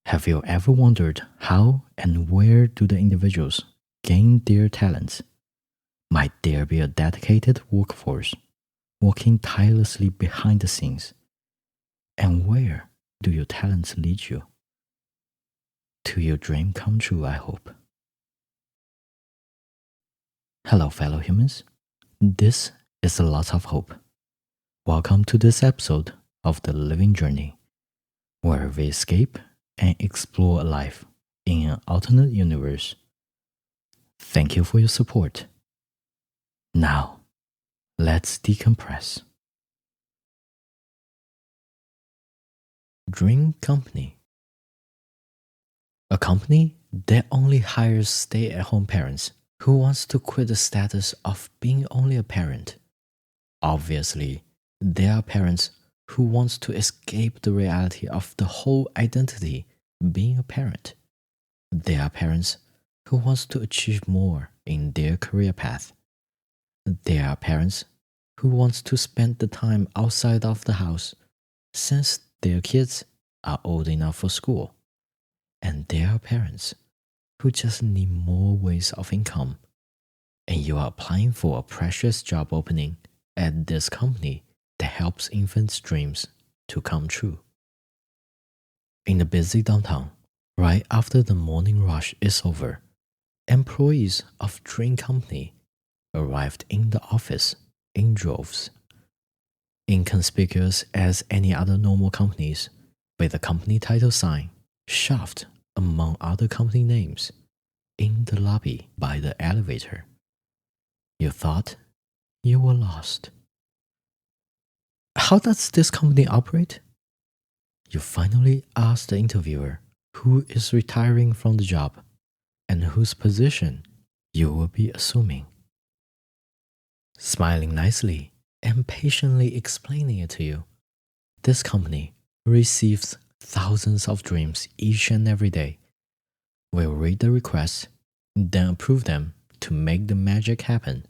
Have you ever wondered how and where do the individuals gain their talents? Might there be a dedicated workforce working tirelessly behind the scenes? And where do your talents lead you? To your dream come true, I hope. Hello, fellow humans. This is a lot of hope. Welcome to this episode of The Living Journey, where we escape and explore a life in an alternate universe. Thank you for your support. Now, let's decompress. Dream company. A company that only hires stay-at-home parents who wants to quit the status of being only a parent. Obviously, there are parents who want to escape the reality of the whole identity being a parent. There are parents who want to achieve more in their career path. There are parents who want to spend the time outside of the house since their kids are old enough for school. And there are parents who just need more ways of income. And you are applying for a precious job opening at this company that helps infants' dreams to come true. In the busy downtown, right after the morning rush is over, employees of Dream Company arrived in the office in droves. Inconspicuous as any other normal companies, with a company title sign shoved among other company names in the lobby by the elevator. You thought you were lost. How does this company operate? You finally ask the interviewer who is retiring from the job and whose position you will be assuming. Smiling nicely and patiently explaining it to you, this company receives thousands of dreams each and every day. Will read the requests, then approve them to make the magic happen.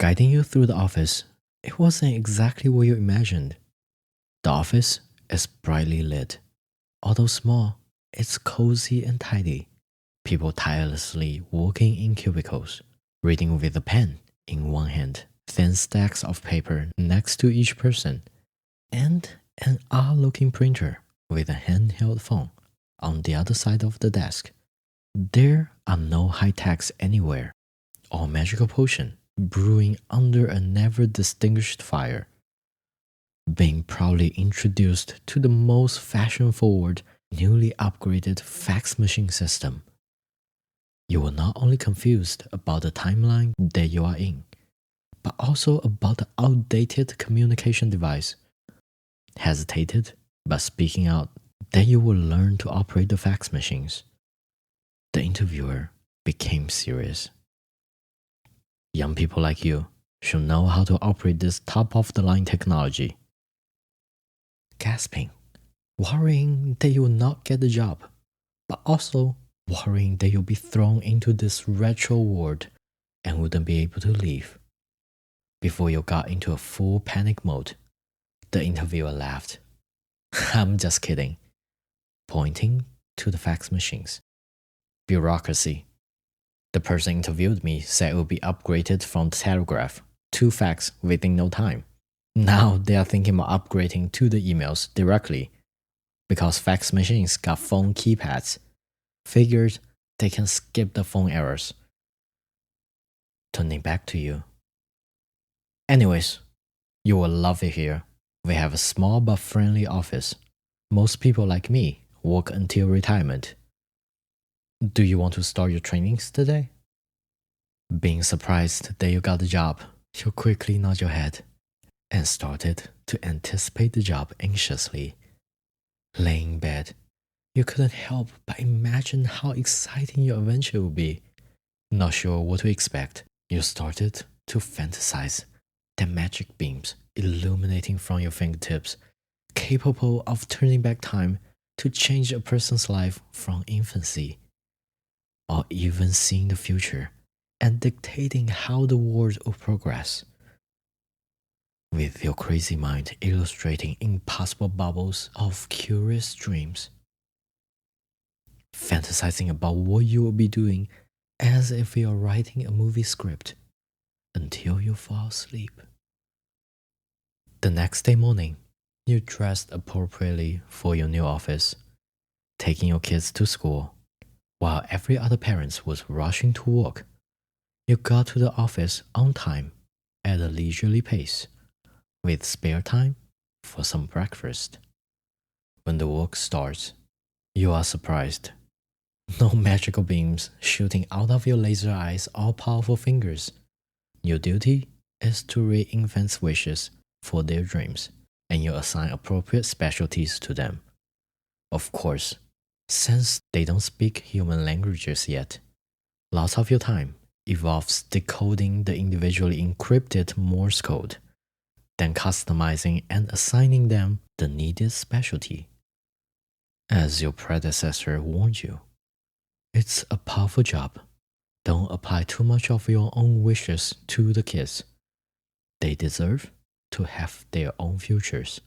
Guiding you through the office, it wasn't exactly what you imagined. The office is brightly lit. Although small, it's cozy and tidy. People tirelessly working in cubicles, reading with a pen in one hand, thin stacks of paper next to each person, and an odd-looking printer with a handheld phone on the other side of the desk. There are no high-techs anywhere, or magical potion brewing under a never-distinguished fire. Being proudly introduced to the most fashion-forward, newly upgraded fax machine system. You were not only confused about the timeline that you are in, but also about the outdated communication device. Hesitated, but speaking out that you will learn to operate the fax machines. The interviewer became serious. Young people like you should know how to operate this top-of-the-line technology. Gasping, worrying that you will not get the job, but also worrying that you'll be thrown into this retro world and wouldn't be able to leave. Before you got into a full panic mode, the interviewer laughed. I'm just kidding, pointing to the fax machines. Bureaucracy. The person interviewed me said it would be upgraded from telegraph to fax within no time. Now they are thinking about upgrading to the emails directly because fax machines got phone keypads. Figured they can skip the phone errors. Turning back to you. Anyways, you will love it here. We have a small but friendly office. Most people like me work until retirement. Do you want to start your trainings today? Being surprised that you got the job, you quickly nod your head and started to anticipate the job anxiously. Laying in bed, you couldn't help but imagine how exciting your adventure would be. Not sure what to expect, you started to fantasize the magic beams illuminating from your fingertips, capable of turning back time to change a person's life from infancy, or even seeing the future and dictating how the world will progress. With your crazy mind illustrating impossible bubbles of curious dreams, fantasizing about what you will be doing as if you're writing a movie script until you fall asleep. The next day morning, you dressed appropriately for your new office, taking your kids to school. While every other parent was rushing to work, you got to the office on time at a leisurely pace, with spare time for some breakfast. When the work starts, you are surprised. No magical beams shooting out of your laser eyes or powerful fingers. Your duty is to read infants' wishes for their dreams, and you assign appropriate specialties to them. Of course, since they don't speak human languages yet, lots of your time involves decoding the individually encrypted Morse code, then customizing and assigning them the needed specialty. As your predecessor warned you, it's a powerful job. Don't apply too much of your own wishes to the kids. They deserve to have their own futures.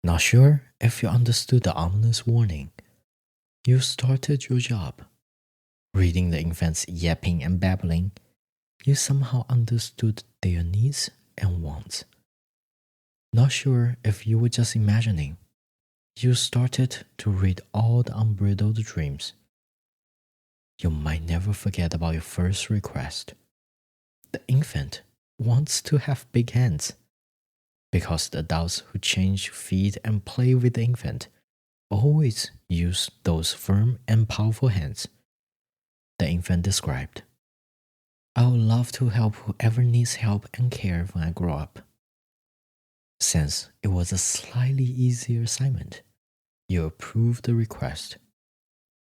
Not sure if you understood the ominous warning. You started your job. Reading the infants yapping and babbling, you somehow understood their needs and wants. Not sure if you were just imagining. You started to read all the unbridled dreams. You might never forget about your first request. The infant wants to have big hands, because the adults who change, feed, and play with the infant always use those firm and powerful hands. The infant described, "I would love to help whoever needs help and care when I grow up." Since it was a slightly easier assignment, you approved the request,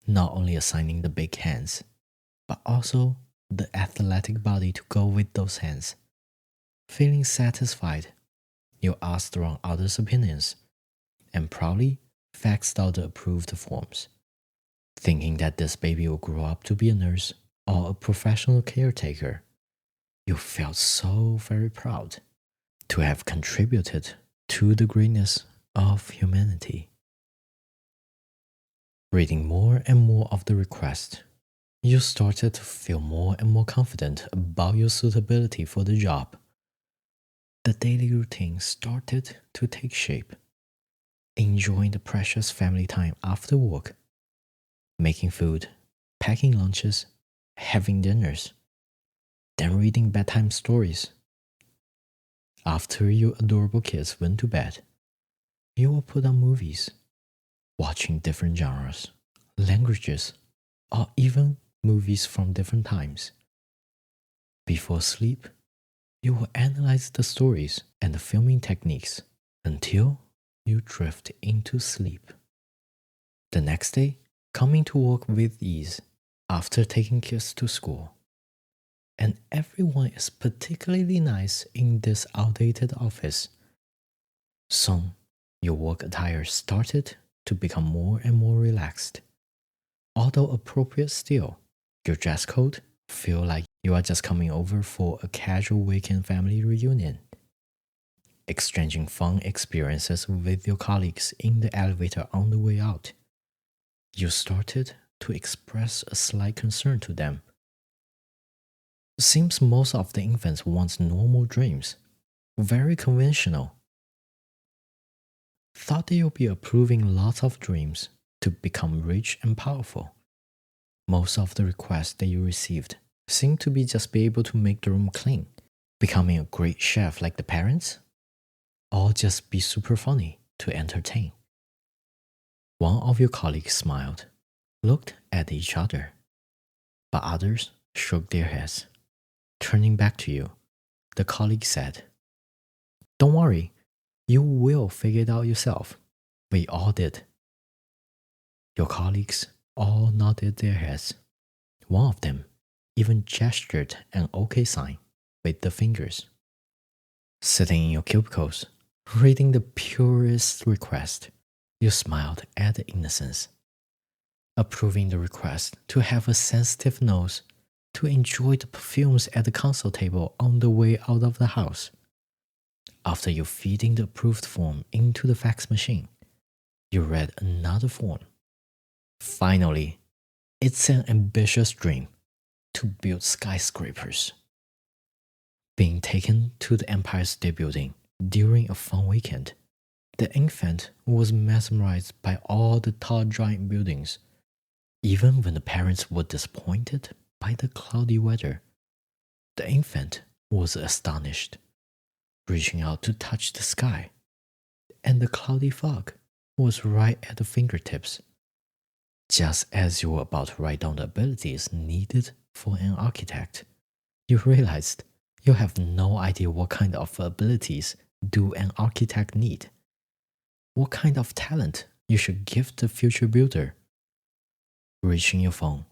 not only assigning the big hands, but also the athletic body to go with those hands. Feeling satisfied, you asked around others' opinions and proudly faxed out the approved forms, thinking that this baby will grow up to be a nurse or a professional caretaker. You felt so very proud to have contributed to the greatness of humanity. Reading more and more of the request, you started to feel more and more confident about your suitability for the job. The daily routine started to take shape, enjoying the precious family time after work, making food, packing lunches, having dinners, then reading bedtime stories. After your adorable kids went to bed, you will put on movies, watching different genres, languages, or even movies from different times. Before sleep, you will analyze the stories and the filming techniques until you drift into sleep. The next day, coming to work with ease after taking kids to school. And everyone is particularly nice in this outdated office. Soon, your work attire started to become more and more relaxed. Although appropriate still, your dress code feel like you are just coming over for a casual weekend family reunion. Exchanging fun experiences with your colleagues in the elevator on the way out. You started to express a slight concern to them. Seems most of the infants want normal dreams, very conventional. Thought that you'll be approving lots of dreams to become rich and powerful. Most of the requests that you received seem to be just be able to make the room clean, becoming a great chef like the parents, or just be super funny to entertain. One of your colleagues smiled, looked at each other, but others shook their heads. Turning back to you, the colleague said, "Don't worry, you will figure it out yourself. We all did." Your colleagues all nodded their heads. One of them even gestured an OK sign with the fingers. Sitting in your cubicles, reading the purest request, you smiled at the innocence, approving the request to have a sensitive nose to enjoy the perfumes at the console table on the way out of the house. After you feeding the approved form into the fax machine, you read another form. Finally, it's an ambitious dream to build skyscrapers. Being taken to the Empire State Building during a fun weekend, the infant was mesmerized by all the tall giant buildings. Even when the parents were disappointed by the cloudy weather, the infant was astonished, reaching out to touch the sky, and the cloudy fog was right at the fingertips. Just as you were about to write down the abilities needed for an architect, you realized you have no idea what kind of abilities do an architect need. What kind of talent you should give the future builder. Reaching your phone,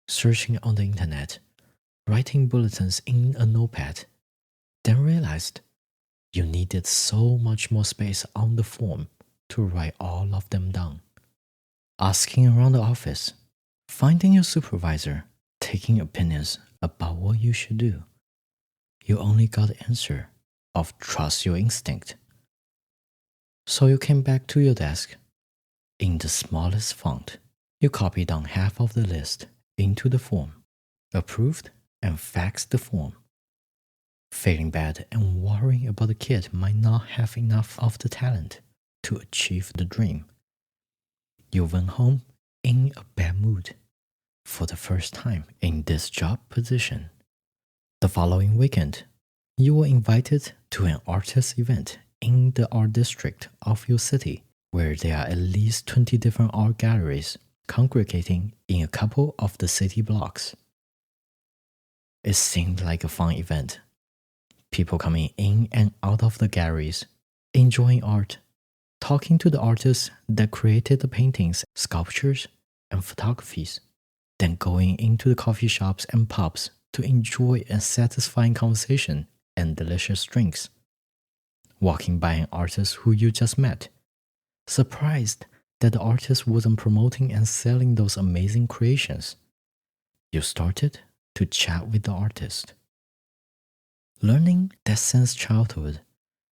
searching on the internet, writing bulletins in a notepad, then realized you needed so much more space on the form to write all of them down. Asking around the office, finding your supervisor, taking opinions about what you should do. You only got the answer of trust your instinct. So you came back to your desk. In the smallest font, you copied down half of the list into the form, approved and faxed the form. Feeling bad and worrying about the kid might not have enough of the talent to achieve the dream. You went home in a bad mood for the first time in this job position. The following weekend, you were invited to an artist event in the art district of your city, where there are at least 20 different art galleries congregating in a couple of the city blocks. It seemed like a fun event. People coming in and out of the galleries, enjoying art, talking to the artists that created the paintings, sculptures, and photographies, then going into the coffee shops and pubs to enjoy a satisfying conversation and delicious drinks. Walking by an artist who you just met, surprised that the artist wasn't promoting and selling those amazing creations. You started to chat with the artist. Learning that since childhood,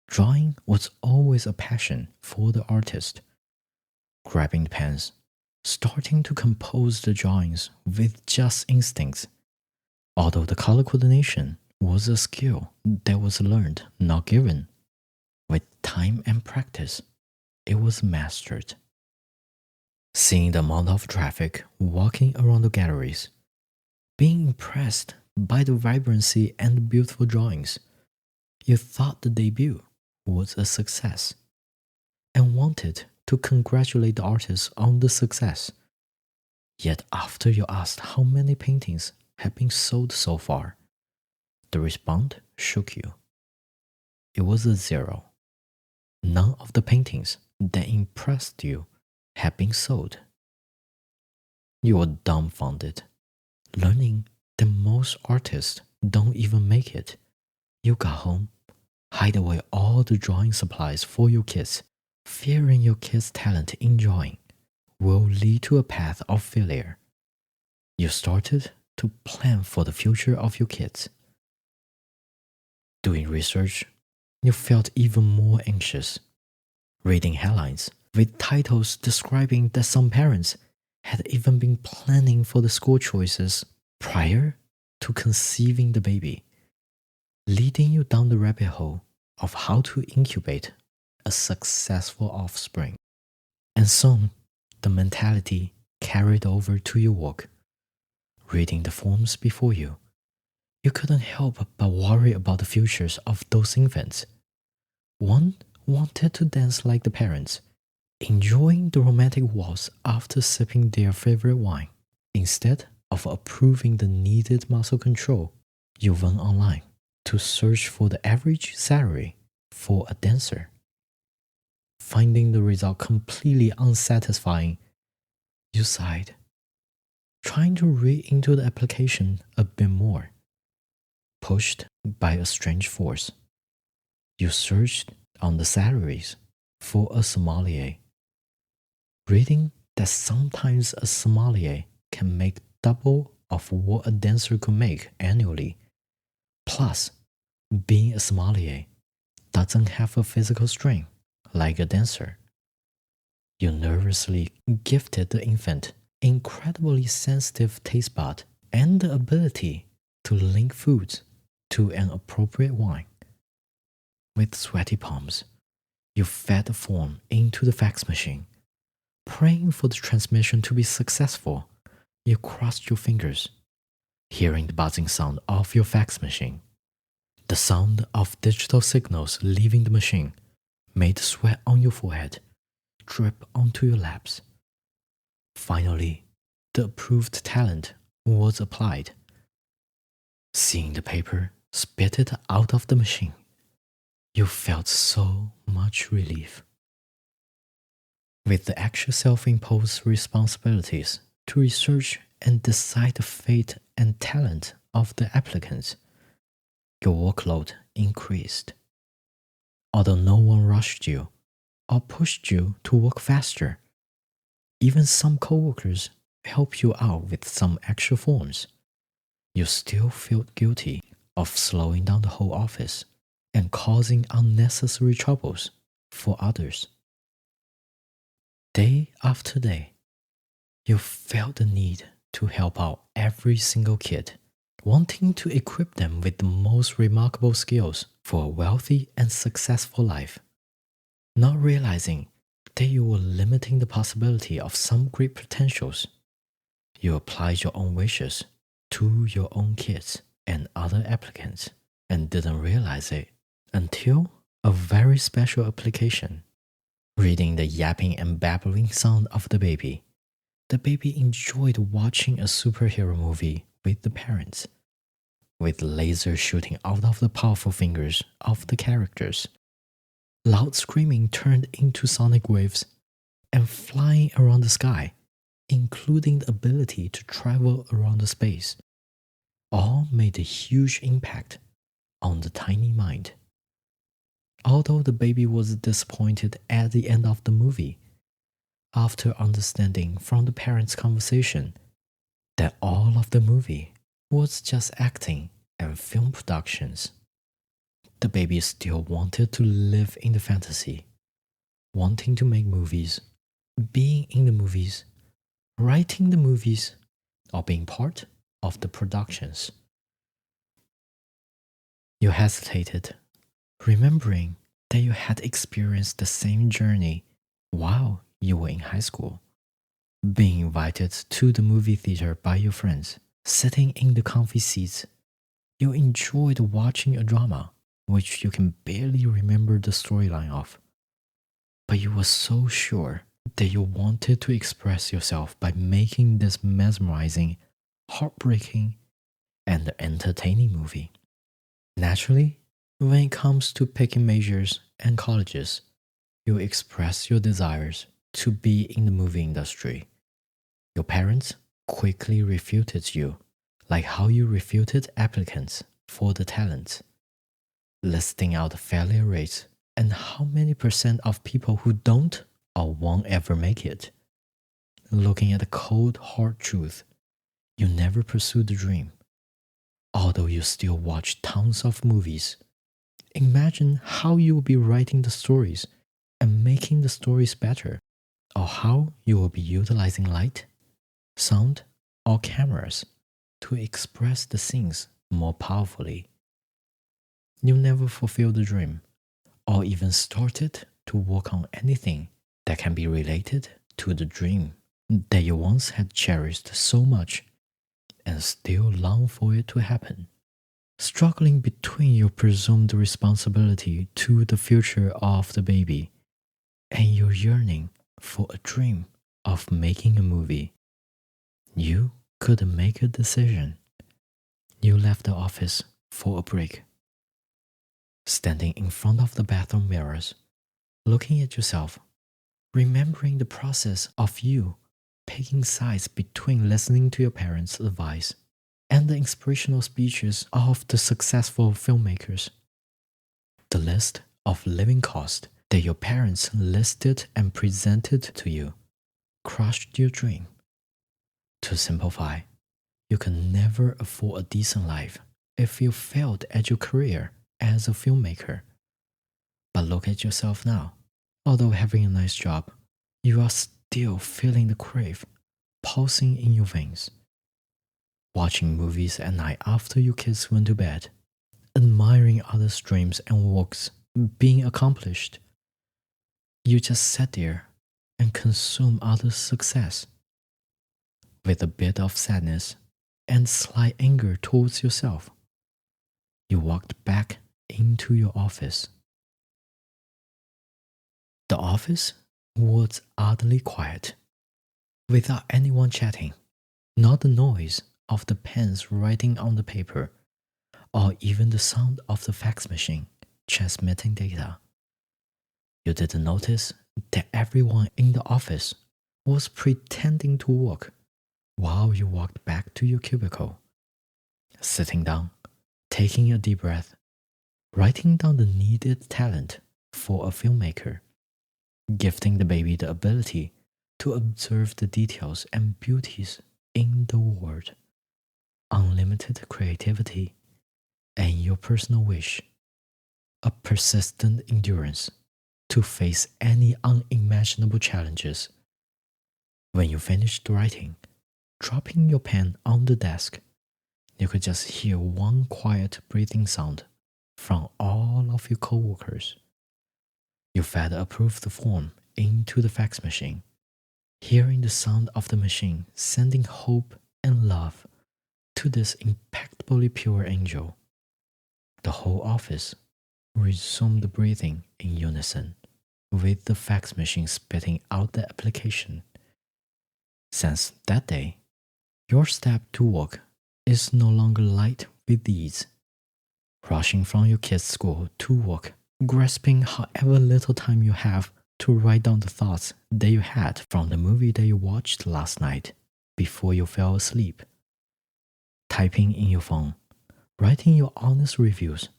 drawing was always a passion for the artist. Grabbing the pens, starting to compose the drawings with just instincts. Although the color coordination was a skill that was learned, not given. With time and practice, it was mastered. Seeing the amount of traffic walking around the galleries, being impressed by the vibrancy and beautiful drawings, you thought the debut was a success and wanted to congratulate the artist on the success. Yet after you asked how many paintings had been sold so far, the response shook you. It was a 0. None of the paintings that impressed you had been sold. You were dumbfounded, learning that most artists don't even make it. You got home, hide away all the drawing supplies for your kids, fearing your kids' talent in drawing will lead to a path of failure. You started to plan for the future of your kids. Doing research, you felt even more anxious. Reading headlines with titles describing that some parents had even been planning for the school choices prior to conceiving the baby, leading you down the rabbit hole of how to incubate a successful offspring. And soon, the mentality carried over to your work. Reading the forms before you, you couldn't help but worry about the futures of those infants. One wanted to dance like the parents, enjoying the romantic waltz after sipping their favorite wine. Instead of approving the needed muscle control, you went online to search for the average salary for a dancer. Finding the result completely unsatisfying, you sighed, trying to read into the application a bit more. Pushed by a strange force, you searched on the salaries for a sommelier, reading that sometimes a sommelier can make double of what a dancer could make annually. Plus, being a sommelier doesn't have a physical strength like a dancer. You nervously gifted the infant incredibly sensitive taste bud, and the ability to link foods to an appropriate wine. With sweaty palms, you fed the form into the fax machine. Praying for the transmission to be successful, you crossed your fingers, hearing the buzzing sound of your fax machine. The sound of digital signals leaving the machine made the sweat on your forehead drip onto your laps. Finally, the approved talent was applied. Seeing the paper spitted out of the machine, you felt so much relief. With the actual self-imposed responsibilities to research and decide the fate and talent of the applicants, your workload increased. Although no one rushed you or pushed you to work faster, even some coworkers helped you out with some extra forms, you still felt guilty of slowing down the whole office and causing unnecessary troubles for others. Day after day, you felt the need to help out every single kid, wanting to equip them with the most remarkable skills for a wealthy and successful life, not realizing that you were limiting the possibility of some great potentials. You applied your own wishes to your own kids and other applicants and didn't realize it until a very special application. Reading the yapping and babbling sound of the baby enjoyed watching a superhero movie with the parents, with lasers shooting out of the powerful fingers of the characters. Loud screaming turned into sonic waves and flying around the sky, including the ability to travel around the space, all made a huge impact on the tiny mind. Although the baby was disappointed at the end of the movie, after understanding from the parents' conversation that all of the movie was just acting and film productions, the baby still wanted to live in the fantasy, wanting to make movies, being in the movies, writing the movies, or being part of the productions. You hesitated, remembering that you had experienced the same journey while you were in high school, being invited to the movie theater by your friends, sitting in the comfy seats. You enjoyed watching a drama which you can barely remember the storyline of, but you were so sure that you wanted to express yourself by making this mesmerizing, heartbreaking, and entertaining movie. Naturally, when it comes to picking majors and colleges, you express your desires to be in the movie industry. Your parents quickly refuted you, like how you refuted applicants for the talent, listing out the failure rates and how many percent of people who don't or won't ever make it. Looking at the cold, hard truth, you never pursued the dream. Although you still watch tons of movies, imagine how you will be writing the stories and making the stories better, or how you will be utilizing light, sound, or cameras to express the scenes more powerfully. You never fulfilled the dream, or even started to work on anything that can be related to the dream that you once had cherished so much and still long for it to happen. Struggling between your presumed responsibility to the future of the baby and your yearning for a dream of making a movie, you couldn't make a decision. You left the office for a break. Standing in front of the bathroom mirrors, looking at yourself, remembering the process of you picking sides between listening to your parents' advice and the inspirational speeches of the successful filmmakers. The list of living costs that your parents listed and presented to you crushed your dream. To simplify, you can never afford a decent life if you failed at your career as a filmmaker. But look at yourself now. Although having a nice job, you are still feeling the crave pulsing in your veins. Watching movies at night after your kids went to bed, admiring others' dreams and works being accomplished. You just sat there and consumed others' success. With a bit of sadness and slight anger towards yourself, you walked back into your office. The office was oddly quiet, without anyone chatting, not the noise of the pens writing on the paper, or even the sound of the fax machine transmitting data. You didn't notice that everyone in the office was pretending to work while you walked back to your cubicle, sitting down, taking a deep breath, writing down the needed talent for a filmmaker, gifting the baby the ability to observe the details and beauties in the world, unlimited creativity, and your personal wish, a persistent endurance to face any unimaginable challenges. When you finished writing, dropping your pen on the desk, you could just hear one quiet breathing sound from all of your coworkers. You fed a approved form into the fax machine, hearing the sound of the machine sending hope and love to this impeccably pure angel. The whole office resumed breathing in unison, with the fax machine spitting out the application. Since that day, your step to work is no longer light with ease. Rushing from your kids' school to work, grasping however little time you have to write down the thoughts that you had from the movie that you watched last night before you fell asleep. Typing in your phone, writing your honest reviews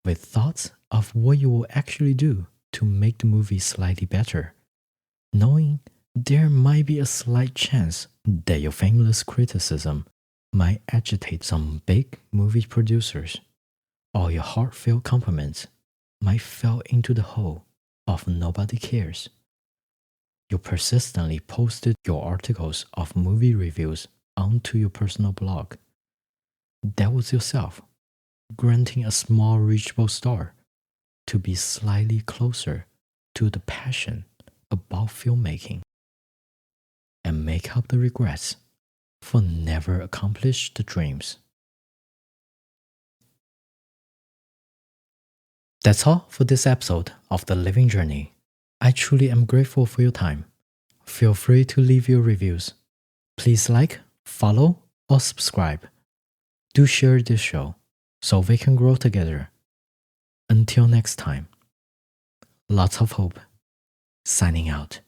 with thoughts of what you will actually do to make the movie slightly better, knowing there might be a slight chance that your shameless criticism might agitate some big movie producers, or your heartfelt compliments might fall into the hole of nobody cares. You persistently posted your articles of movie reviews onto your personal blog. That was yourself, granting a small reachable star to be slightly closer to the passion about filmmaking, and make up the regrets for never accomplished dreams. That's all for this episode of The Living Journey. I truly am grateful for your time. Feel free to leave your reviews. Please like, follow, or subscribe. Do share this show so we can grow together. Until next time, lots of hope. Signing out.